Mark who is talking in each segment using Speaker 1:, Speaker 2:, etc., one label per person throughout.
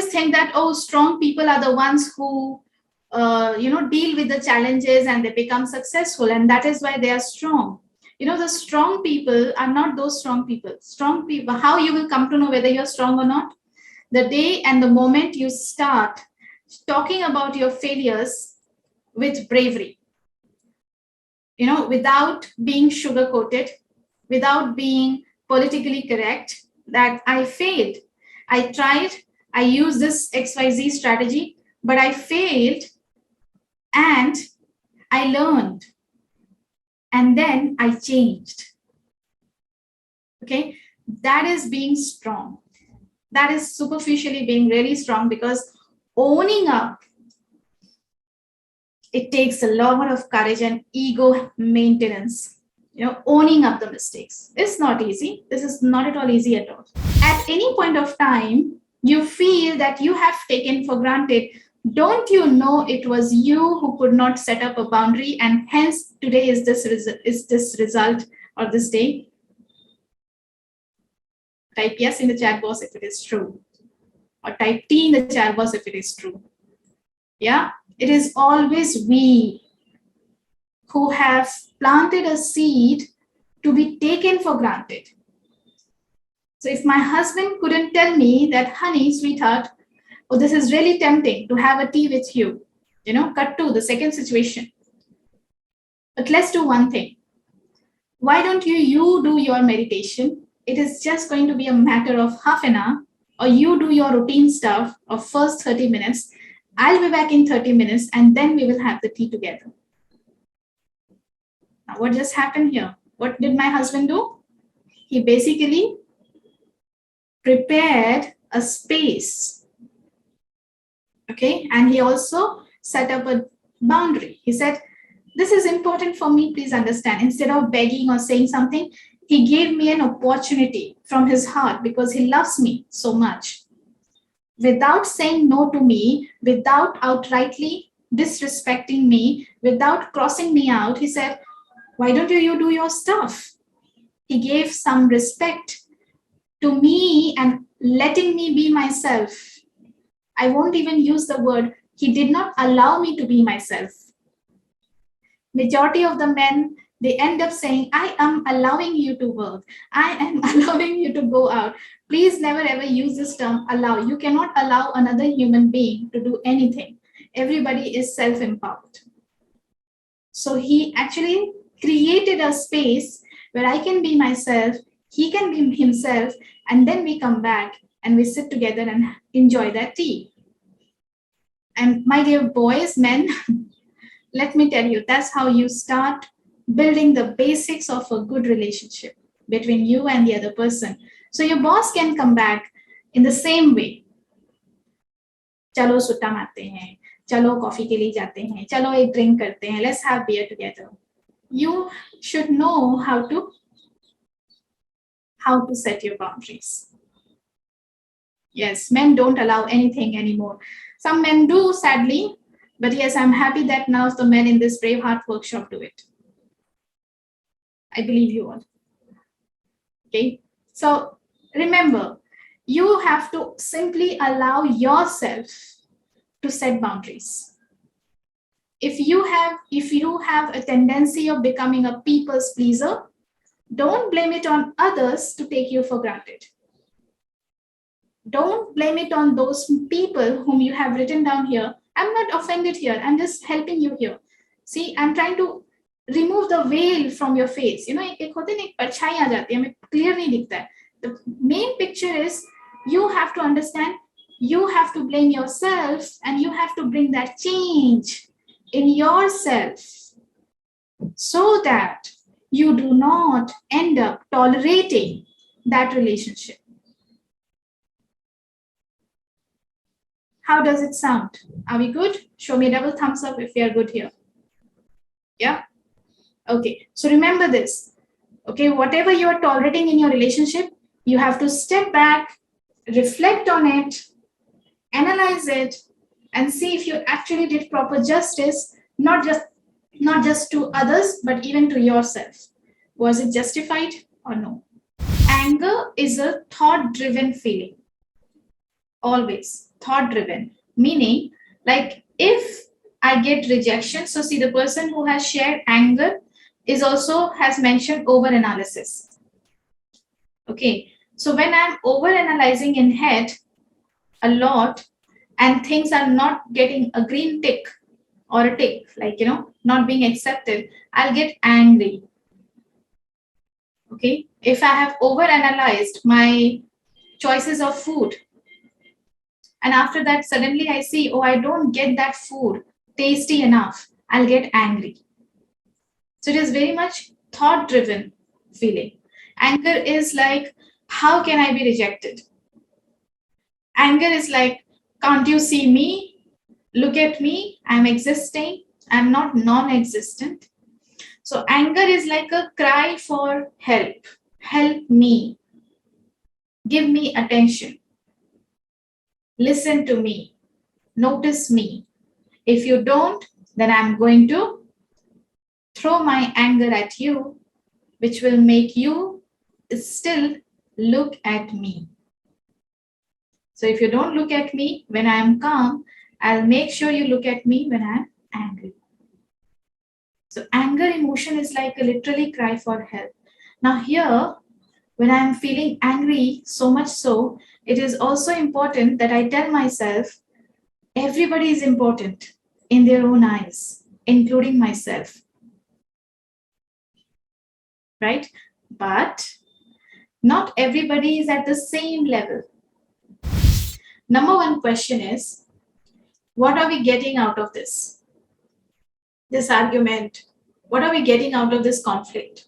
Speaker 1: always think that, oh, strong people are the ones who, deal with the challenges and they become successful, and that is why they are strong. The strong people are not those strong people. Strong people, how you will come to know whether you're strong or not? The day and the moment you start talking about your failures with bravery, without being sugar-coated, without being politically correct, that I failed. I tried, I used this XYZ strategy, but I failed and I learned. And then I changed. Okay, that is being strong. That is superficially being really strong, because owning up, it takes a lot of courage and ego maintenance. Owning up the mistakes. It's not easy. This is not at all easy at all. At any point of time, you feel that you have taken for granted. Don't you know it was you who could not set up a boundary, and hence today is this result or this day? Type yes in the chat box if it is true, or type T in the chat box if it is true. Yeah, it is always we who have planted a seed to be taken for granted. So if my husband couldn't tell me that, honey, sweetheart, oh, this is really tempting to have a tea with you, cut to the second situation. But let's do one thing. Why don't you do your meditation? It is just going to be a matter of half an hour, or you do your routine stuff of first 30 minutes. I'll be back in 30 minutes, and then we will have the tea together. Now, what just happened here? What did my husband do? He basically prepared a space. Okay, and he also set up a boundary. He said, this is important for me, please understand. Instead of begging or saying something, he gave me an opportunity from his heart, because he loves me so much. Without saying no to me, without outrightly disrespecting me, without crossing me out, he said, why don't you do your stuff? He gave some respect to me and letting me be myself. I won't even use the word, he did not allow me to be myself. Majority of the men, they end up saying, I am allowing you to work. I am allowing you to go out. Please never ever use this term, allow. You cannot allow another human being to do anything. Everybody is self-empowered. So he actually created a space where I can be myself, he can be himself, and then we come back and we sit together and enjoy that tea. And my dear boys, men, let me tell you, that's how you start building the basics of a good relationship between you and the other person. So your boss can come back in the same way. Chalo sutta maarte hain, chalo coffee ke liye jaate hain, chalo ek drink karte hain, let's have beer together. You should know how to set your boundaries. Yes, men don't allow anything anymore. Some men do, sadly, but yes, I'm happy that now the men in this Brave Heart workshop do it. I believe you all. Okay, so remember, you have to simply allow yourself to set boundaries. If you have a tendency of becoming a people's pleaser, don't blame it on others to take you for granted. Don't blame it on those people whom you have written down here. I'm not offended here. I'm just helping you here. See, I'm trying to remove the veil from your face. एक होते हैं, एक परछाई आ जाती है, हमें clear नहीं दिखता है. The main picture is you have to understand, you have to blame yourself, and you have to bring that change in yourself so that you do not end up tolerating that relationship. How does it sound? Are we good? Show me a double thumbs up if we are good here. Yeah? Okay, so remember this. Okay, whatever you are tolerating in your relationship, you have to step back, reflect on it, analyze it, and see if you actually did proper justice, not just to others, but even to yourself. Was it justified or no? Anger is a thought-driven feeling. Always. thought driven, meaning like if I get rejection, so see the person who has shared anger is also has mentioned over analysis. Okay, so when I'm over analyzing in head a lot and things are not getting a green tick or a tick, like not being accepted, I'll get angry. Okay, if I have over analyzed my choices of food and after that suddenly I see, oh, I don't get that food tasty enough, I'll get angry. So it is very much thought driven feeling. Anger is like, how can I be rejected? Anger is like, can't you see me? Look at me, I'm existing, I'm not non-existent. So anger is like a cry for help. Help me. Give me attention. Listen to me. Notice me. If you don't, then I'm going to throw my anger at you, which will make you still look at me. So if you don't look at me when I am calm, I'll make sure you look at me when I'm angry. So anger emotion is like a literally cry for help. Now here, when I'm feeling angry, so much so, it is also important that I tell myself, everybody is important in their own eyes, including myself. Right? But not everybody is at the same level. Number one question is, what are we getting out of this? This argument? What are we getting out of this conflict?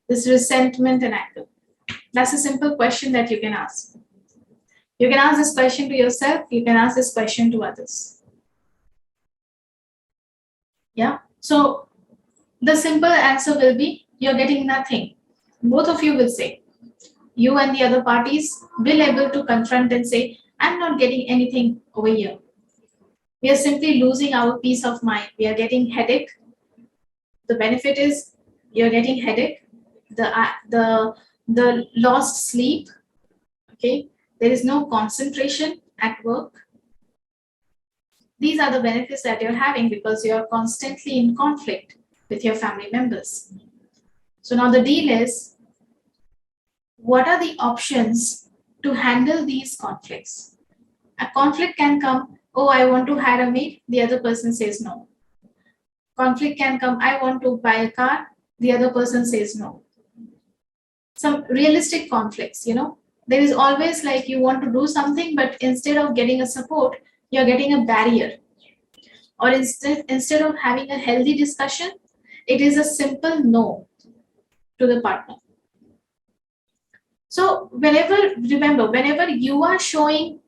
Speaker 1: This resentment and anger? That's a simple question that you can ask. You can ask this question to yourself. You can ask this question to others. Yeah. So the simple answer will be, you're getting nothing. Both of you will say. You and the other parties will able to confront and say, I'm not getting anything over here. We are simply losing our peace of mind. We are getting headache. The benefit is you're getting headache. The lost sleep. Okay. There is no concentration at work. These are the benefits that you're having because you're constantly in conflict with your family members. So now the deal is, what are the options to handle these conflicts? A conflict can come, oh, I want to hire a maid, the other person says no. Conflict can come, I want to buy a car, the other person says no. Some realistic conflicts, there is always like you want to do something, but instead of getting a support, you're getting a barrier. Or instead of having a healthy discussion, it is a simple no to the partner. So whenever you are showing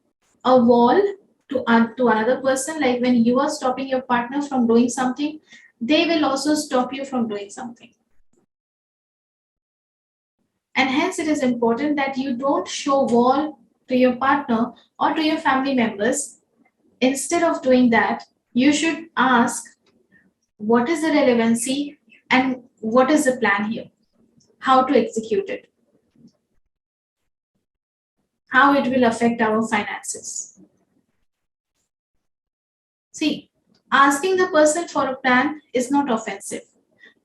Speaker 1: a wall to another person, like when you are stopping your partner from doing something, they will also stop you from doing something. And hence it is important that you don't show wall to your partner or to your family members. Instead of doing that, you should ask, what is the relevancy and what is the plan here? How to execute it? How it will affect our finances? See, asking the person for a plan is not offensive,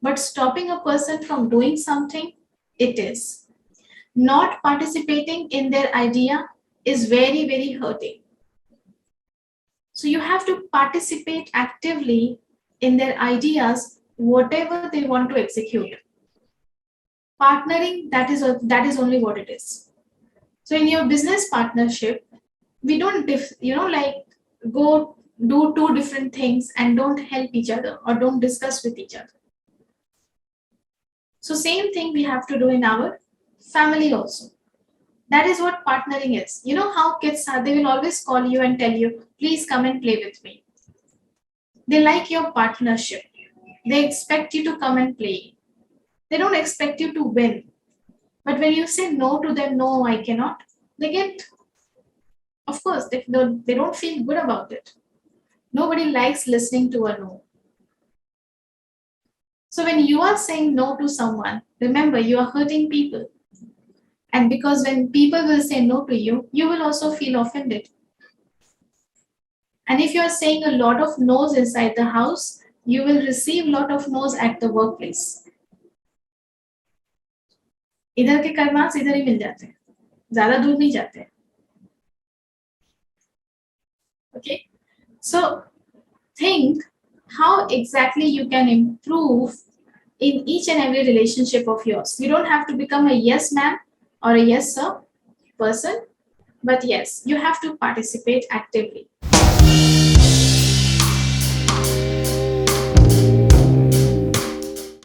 Speaker 1: but stopping a person from doing something, it is. Not participating in their idea is very, very hurting. So you have to participate actively in their ideas, whatever they want to execute. Partnering, that is only what it is. So in your business partnership, we don't go do two different things and don't help each other or don't discuss with each other. So same thing we have to do in our family also. That is what partnering is. You know how kids are, they will always call you and tell you, please come and play with me. They like your partnership. They expect you to come and play. They don't expect you to win. But when you say no to them, no, I cannot, they get, of course, they don't feel good about it. Nobody likes listening to a no. So when you are saying no to someone, remember you are hurting people. And because when people will say no to you, you will also feel offended. And if you are saying a lot of no's inside the house, you will receive a lot of no's at the workplace. इधर के karmas इधर ही मिल जाते हैं, ज्यादा दूर नहीं जाते. Okay, so think how exactly you can improve in each and every relationship of yours. You don't have to become a yes man or a yes sir person, but yes, you have to participate actively.